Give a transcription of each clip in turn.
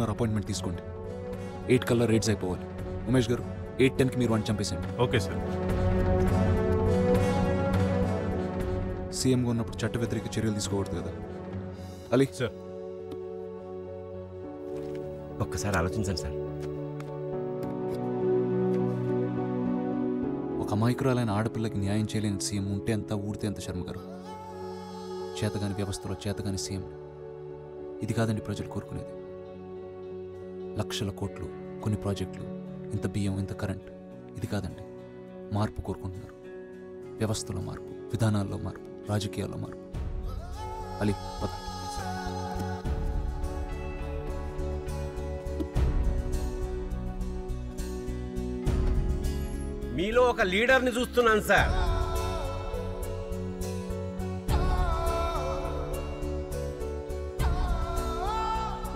Appointment తీసుకోండి. 8 కల్లా rates అయిపోవాలి. ఉమేష్ గారు 8:10కి మీరు వాడిని చంపేసండి. Okay sir. సీఎంగా ఉన్నప్పుడు చట్ట వ్యతిరేక చర్యలు తీసుకోకూడదు కదా. అలీ సార్, ఒక్కసారి ఆలోచించండి సార్. ఒక అమాయకురాలైన ఆడపిల్లకి న్యాయం చేయలేని సీఎం ఉంటే ఎంత, ఊడితే ఎంత. శర్మ గారు, చేతగాని వ్యవస్థలో చేతగాని సీఎం. ఇది కాదండి ప్రజలు కోరుకునేది. లక్షల కోట్లు, కొన్ని ప్రాజెక్టులు, ఇంత బియ్యం, ఇంత కరెంట్. ఇది కాదండి. మార్పు కోరుకుంటున్నారు. వ్యవస్థలో మార్పు, విధానాల్లో మార్పు, రాజకీయాల్లో మార్పు. అలీ పద. మీలో ఒక లీడర్ని చూస్తున్నాను సార్.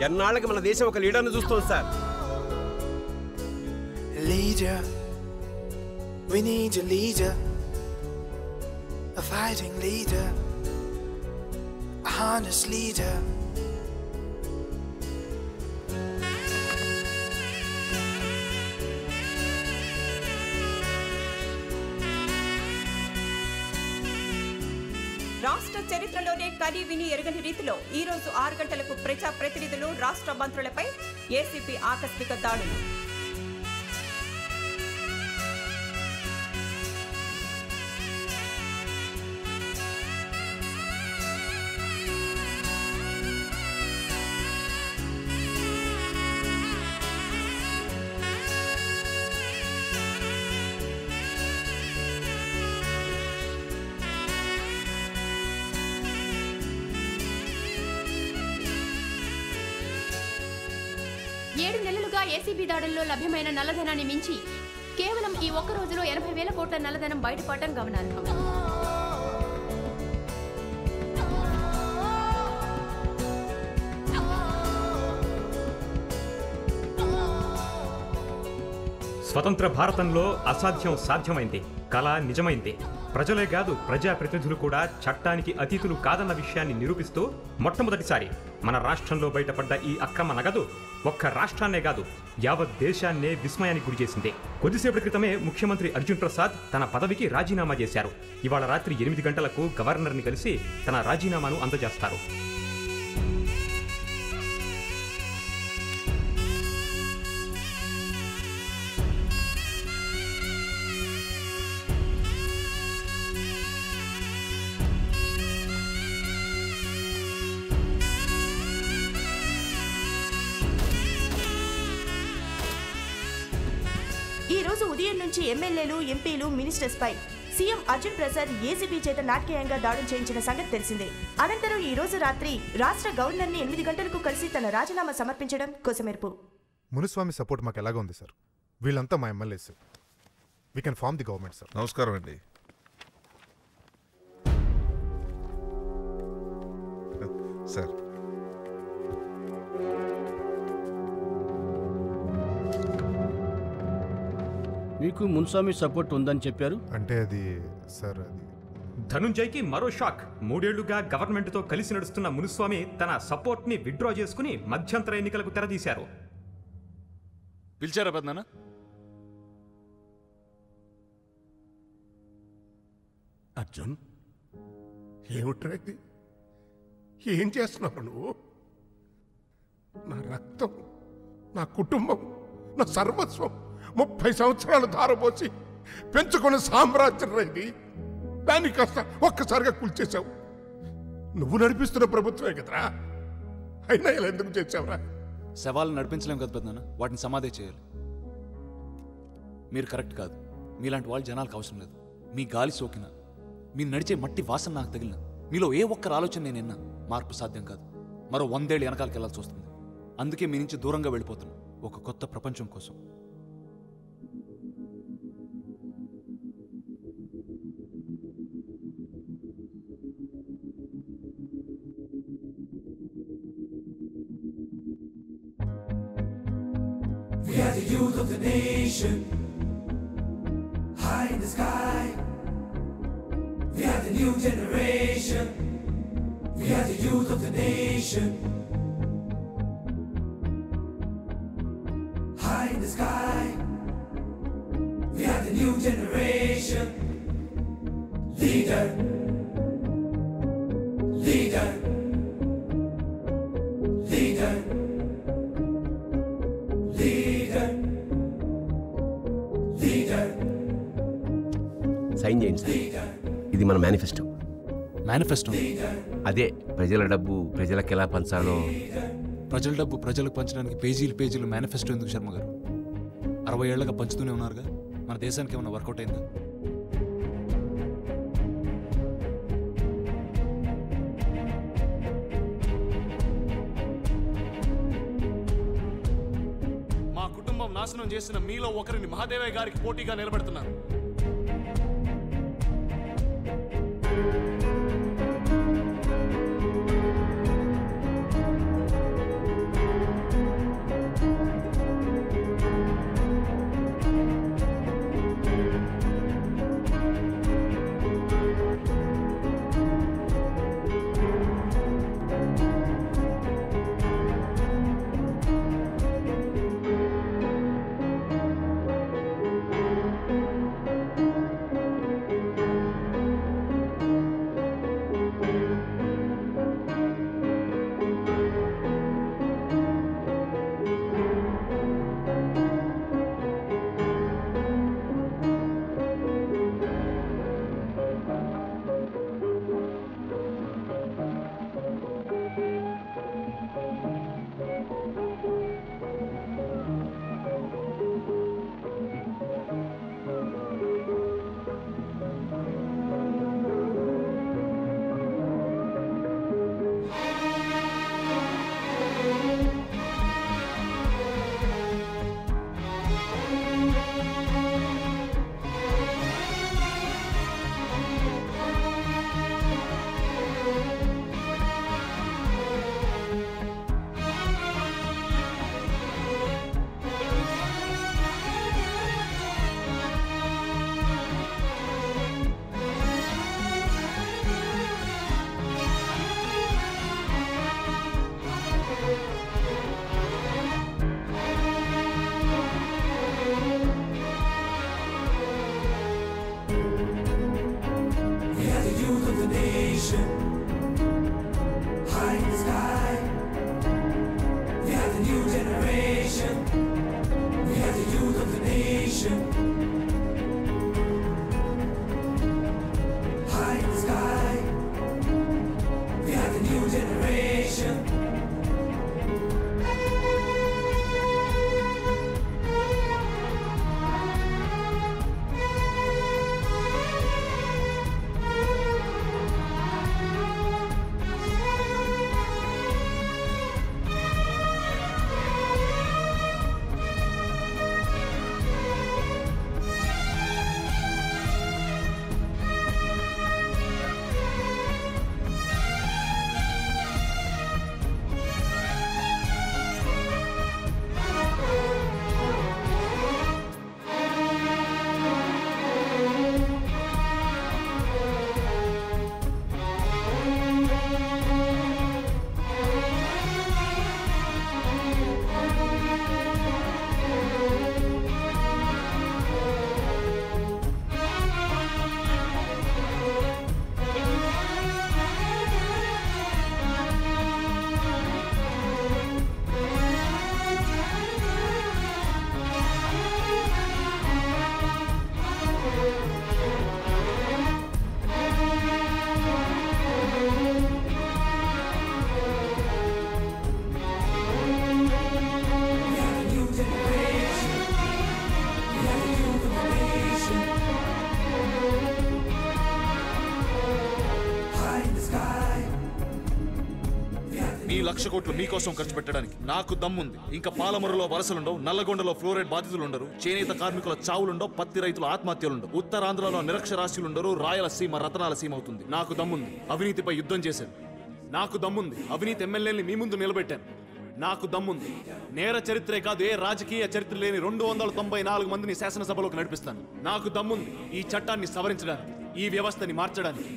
ఎన్నాళ్ళకి మన దేశం ఒక లీడర్ని చూస్తుంది sir. Leader, we need a leader, a fighting leader, a honest leader. రాష్ట్ర చరిత్రలోనే కని విని ఎరగని రీతిలో ఈ రోజు 6 గంటలకు ప్రజా ప్రతినిధులు, రాష్ట్ర మంత్రులపై ఏసీపీ ఆకస్మిక దాడులు. ఏడు నెలలుగా ఏసీబీ దాడుల్లో లభ్యమైన నల్లధనాన్ని మించి కేవలం ఈ ఒక్క రోజులో 80,000 కోట్ల నల్లధనం బయటపడటం గమనార్హం. స్వతంత్ర భారతంలో అసాధ్యం సాధ్యమైంది, కళ నిజమైంది. ప్రజలే కాదు, ప్రజాప్రతినిధులు కూడా చట్టానికి అతీతులు కాదన్న విషయాన్ని నిరూపిస్తూ మొట్టమొదటిసారి మన రాష్ట్రంలో బయటపడ్డ ఈ అక్రమ నగదు ఒక్క రాష్ట్రాన్నే కాదు, యావత్ దేశాన్నే విస్మయానికి గురిచేసింది. కొద్దిసేపటి క్రితమే ముఖ్యమంత్రి అర్జున్ ప్రసాద్ తన పదవికి రాజీనామా చేశారు. ఇవాళ రాత్రి 8 గంటలకు గవర్నర్ని కలిసి తన రాజీనామాను అందజేస్తారు. ఈ రోజు ఉదయం నుంచి ఎమ్మెల్యేలు, ఎంపీలు, మినిస్టర్స్ పై సీఎం అర్జున్ ప్రసాద్ ఏసీబీ చేత నాటకీయంగా దాడులు చేయించిన సంగతి తెలిసిందే. అనంతరం ఈ రోజు రాత్రి రాష్ట్ర గవర్నర్ని 8 గంటలకు కలిసి తన రాజీనామా సమర్పించడం కోసమెరుపు. మునుస్వామి సపోర్ట్ మాకు ఎలాగ ఉంది సార్? వీళ్ళంతా మా MLAs. We can form the government sir. నమస్కారం అండి. సార్, మీకు మున్స్వామి సపోర్ట్ ఉందని చెప్పారు. అంటే అది సార్, అది ధనుంజయ్కి మరో షాక్. 3 ఏళ్లుగా గవర్నమెంట్తో కలిసి నడుస్తున్న మునుస్వామి తన సపోర్ట్ని విత్డ్రా చేసుకుని మధ్యంతర ఎన్నికలకు తెరదీశారు. పిలిచారా పెద్దనా? అర్జున్, ఏమిట్రా ఇది? ఏం చేస్తున్నావు నువ్వు? నా రక్తం, నా కుటుంబం, నా సర్వస్వం 30 సంవత్సరాలు ధారపోసి పెంచుకున్న సామ్రాజ్యం ఇది. దాన్ని కాస్త ఒక్కసారిగా కూల్చేశావు. నువ్వు నడిపిస్తున్న ప్రభుత్వమే కదరా, అయినా ఇలా ఎందుకు చేసావురా? శవాలను నడిపించలేం కదా పెద్దనా, వాటిని సమాధి చేయాలి. మీరు కరెక్ట్ కాదు. మీలాంటి వాళ్ళు జనాలకు అవసరం లేదు. మీ గాలి సోకినా, మీరు నడిచే మట్టి వాసన నాకు తగిలిన, మీలో ఏ ఒక్కరు ఆలోచన నేను విన్నా మార్పు సాధ్యం కాదు. మరో 100 ఏళ్ళు వెనకాలకి వెళ్లాల్సి వస్తుంది. అందుకే మీ నుంచి దూరంగా వెళ్ళిపోతున్నా, ఒక కొత్త ప్రపంచం కోసం. We are the youth of the nation, high in the sky. We are the new generation. We are the youth of the nation. high in the sky. We are the new generation. Leader, leader, leader, leader, leader. Sign చేయండి sir. ఇది మన manifesto. Manifesto అదే ప్రజల డబ్బు ప్రజలకు ఎలా పంచాలో. ప్రజల డబ్బు ప్రజలకు పంచడానికి పేజీలు పేజీలు మేనిఫెస్టో ఎందుకు శర్మ గారు? 60 ఏళ్లుగా పంచుతూనే ఉన్నారుగా. మన దేశానికి ఏమైనా వర్కౌట్ అయిందా? మా కుటుంబం నాశనం చేసిన మీలో ఒకరిని మహాదేవయ్య గారికి పోటీగా నిలబెడుతున్నారు. ఈ 1,00,000 కోట్లు మీకోసం ఖర్చు పెట్టడానికి నాకు దమ్ముంది. ఇంకా పాలమరులో వలసలుండవు, నల్లగొండలో ఫ్లోరైడ్ బాధితులుండరు, చేనేత కార్మికుల చావులుండవు, పత్తి రైతుల ఆత్మహత్యలుండవు, ఉత్తరాంధ్రలో నిరక్షరాస్యులుండరు, రాయలసీమ రతనాల సీమ అవుతుంది. నాకు దమ్ముంది. అవినీతిపై యుద్ధం చేశాను. నాకు దమ్ముంది. అవినీతి ఎమ్మెల్యేని మీ ముందు నిలబెట్టాను. నాకు దమ్ముంది. నేర చరిత్రే కాదు, ఏ రాజకీయ చరిత్ర లేని 294 మందిని శాసనసభలోకి నడిపిస్తాను. నాకు దమ్ముంది ఈ చట్టాన్ని సవరించడానికి, ఈ వ్యవస్థని మార్చడానికి.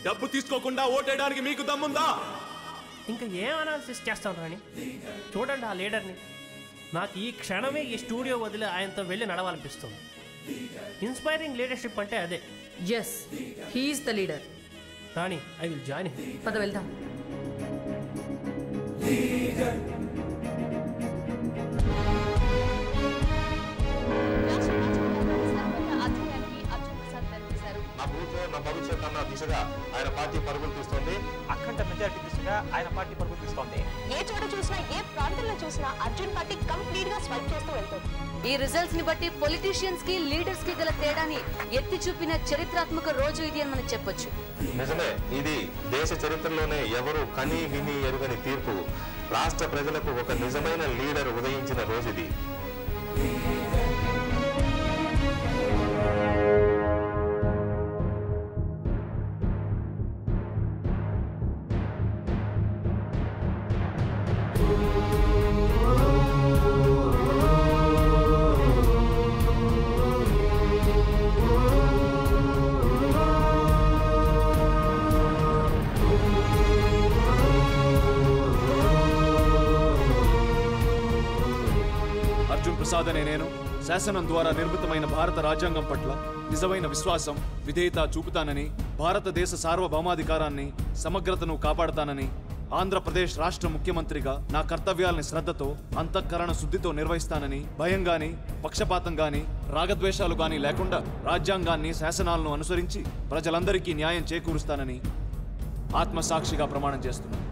డబ్బు తీసుకోకుండా ఓటేయడానికి మీకు దమ్ముందా? ఇంకా ఏం అనాలిసిస్ చేస్తాం రాని? చూడండి ఆ లీడర్ని. నాకు ఈ క్షణమే ఈ స్టూడియో వదిలి ఆయనతో వెళ్ళి నడవాలనిపిస్తుంది. ఇన్స్పైరింగ్ లీడర్షిప్ అంటే అదే. Yes, he's the leader. Rani, I will join. పద వెళ్దాం. నా భూతో నా భవిష్యత్ అన్న దిశగా ఆయన పార్టీ పరుగులు తీస్తోంది. అఖండ మెజారిటీ దిశగా ఆయన పార్టీ పరుగులు తీస్తోంది. ఏ చోట చూసినా, ఏ ప్రాంతంలో చూసినా అర్జున్ పార్టీ కంప్లీట్ గా స్వైప్ చేస్తూ వెళ్తుంది. ఈ రిజల్ట్స్ ని బట్టి పొలిటీషియన్స్ కి లీడర్స్ కి గల తేడాని ఎత్తి చూపిన చరిత్రాత్మక రోజు ఇది అని మనం చెప్పొచ్చు. నిజమే, ఇది దేశ చరిత్రలోనే ఎవరు కని విని ఎరుగని తీర్పు. రాష్ట్ర ప్రజలకు ఒక నిజమైన లీడర్ ఉదయించిన రోజు ఇది. ప్రసాద్ అనే నేను శాసనం ద్వారా నిర్మితమైన భారత రాజ్యాంగం పట్ల నిజమైన విశ్వాసం, విధేయత చూపుతానని, భారతదేశ సార్వభౌమాధికారాన్ని, సమగ్రతను కాపాడతానని, ఆంధ్రప్రదేశ్ రాష్ట్ర ముఖ్యమంత్రిగా నా కర్తవ్యాలని శ్రద్ధతో, అంతఃకరణ శుద్ధితో నిర్వహిస్తానని, భయం గాని, పక్షపాతం గాని, రాగద్వేషాలు గాని లేకుండా రాజ్యాంగాన్ని, శాసనాలను అనుసరించి ప్రజలందరికీ న్యాయం చేకూరుస్తానని ఆత్మసాక్షిగా ప్రమాణం చేస్తున్నాను.